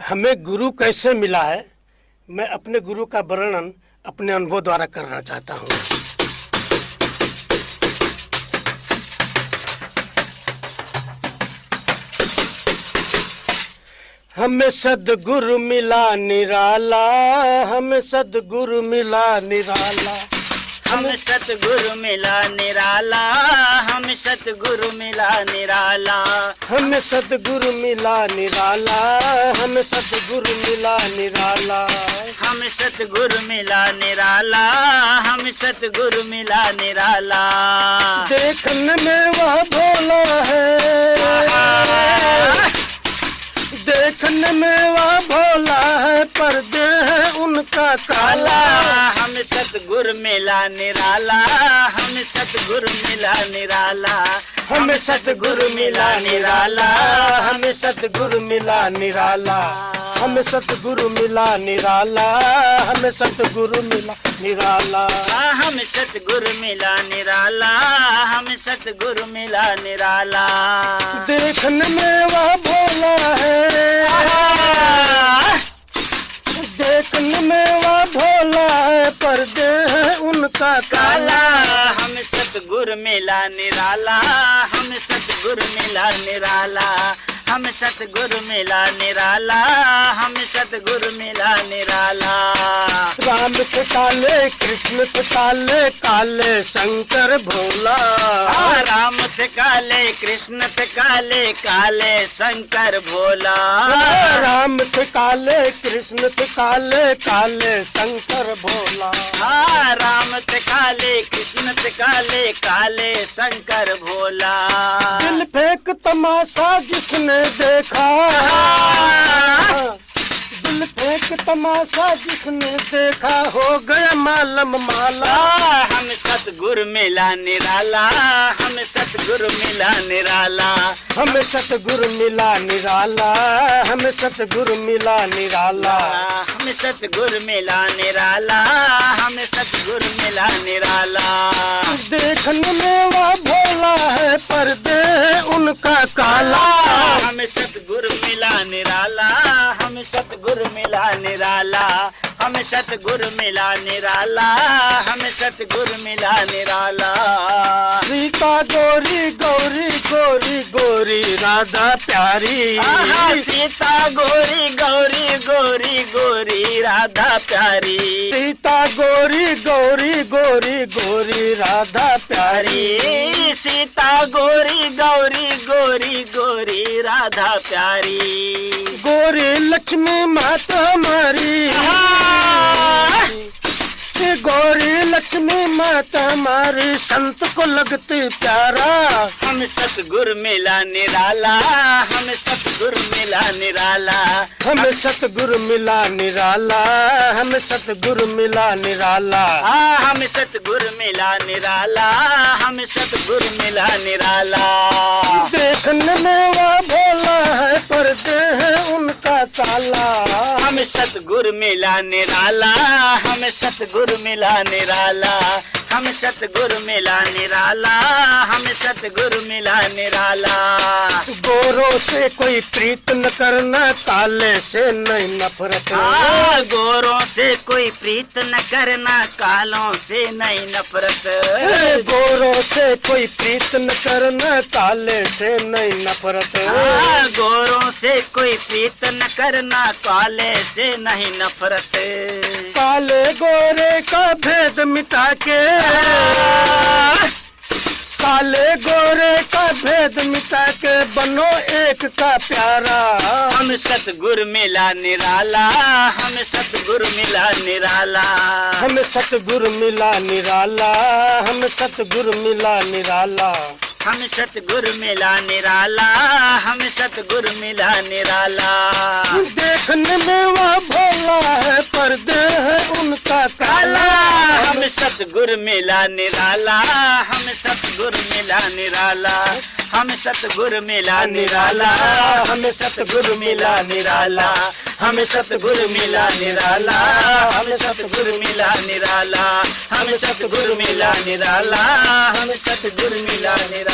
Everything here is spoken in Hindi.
हमें गुरु कैसे मिला है, मैं अपने गुरु का वर्णन अपने अनुभव द्वारा करना चाहता हूँ। हमें सद्गुरु मिला निराला, हमें सद्गुरु मिला निराला, हमें सतगुरु मिला निराला, हमें सतगुरु मिला निराला, हमें सद्गुरु मिला निराला, हमें सद्गुरु मिला निराला, हमें सतगुरु मिला निराला, हमें सतगुरु मिला निराला। देखने में वह भोला है, देखने में वह भोला है, पर देह है उनका काला। हमें सतगुरु मिला निराला, हमें सतगुरु मिला निराला, हमें सतगुरु मिला निराला, हमें सतगुरु मिला निराला, हमें सतगुरु मिला निराला, हमें सतगुरु मिला निराला, हमें सतगुरु मिला निराला, हमें सतगुरु मिला निराला। देखने में वह भोला है, देखने में वह भोला है, पर देह है उनका काला। हमें सतगुरु मिला निराला, हमें सतगुरु मिला निराला, हमें सतगुरु मिला निराला, हमें सतगुरु मिला निराला। राम थे काले, कृष्ण थे काले, काले शंकर भोला। राम थे काले, कृष्ण थे काले, काले शंकर भोला। राम थे काले, कृष्ण थे काले, काले शंकर भोला। राम थे काले, कृष्ण थे काले, काले शंकर भोला। दिल फेंक तमाशा जिसने देखा, दिल फेंक तमाशा जिसने देखा, हो गया मालम माला। हम सतगुरु मिला निराला, हम सतगुरु मिला निराला, हमें सतगुरु मिला निराला, हमें सतगुरु मिला निराला, हमें सतगुरु मिला निराला, हमें सतगुरु मिला निराला। देखने में वह भोला है, पर देह उनका काला। हमें सतगुरु मिला निराला, हमें सतगुरु मिला निराला, हमें सतगुरु मिला निराला, हमें सतगुरु मिला निराला। सीता गोरी गौरी गोरी गोरी राधा प्यारी, सीता गोरी गौरी गोरी गोरी राधा प्यारी। सीता गोरी गौरी गोरी गोरी राधा प्यारी, सीता गोरी गौरी गोरी गोरी राधा प्यारी। गोरी लक्ष्मी माता हमारी, गौरी लक्ष्मी माता हमारी, संत को लगती प्यारा। हम सतगुरु मिला निराला, हम सतगुरु मिला निराला, हमें सतगुरु मिला निराला, हमें सतगुरु मिला निराला। हम सतगुरु मिला निराला, हम सतगुरु मिला निराला। देखने में वह भोला है, पर देह है उनका काला। हम सतगुरु मिला निराला, हम सतगुरु मिला निराला, हम सतगुरु मिला निराला, हम सतगुरु मिला निराला। गोरों से कोई प्रीत न करना, काले से नहीं नफरत। गोरों से कोई प्रीत न करना, कालों से नहीं नफरत। गोरों से कोई प्रीत न करना, काले से नहीं नफरत। गोरों से कोई प्रीत न करना, काले से नहीं नफरत। काले गोरे का भेद मिटा के, काले गोरे का भेद मिटा के, बनो एक का प्यारा। हम सतगुरु मिला निराला, हम सतगुरु मिला निराला, हमें सतगुरु मिला निराला, हमें सतगुरु मिला निराला। हम सतगुरु मिला निराला, हम सतगुरु मिला निराला। देखने में वह भोला है, पर देह है उनका काला। हम सतगुरु मिला निराला, हम सतगुरु मिला निराला, हम सतगुरु मिला निराला, हम सतगुरु मिला निराला, हम सतगुरु मिला निराला, हम सतगुरु मिला निराला, हम सतगुरु मिला निराला, हम सतगुरु मिला निराला।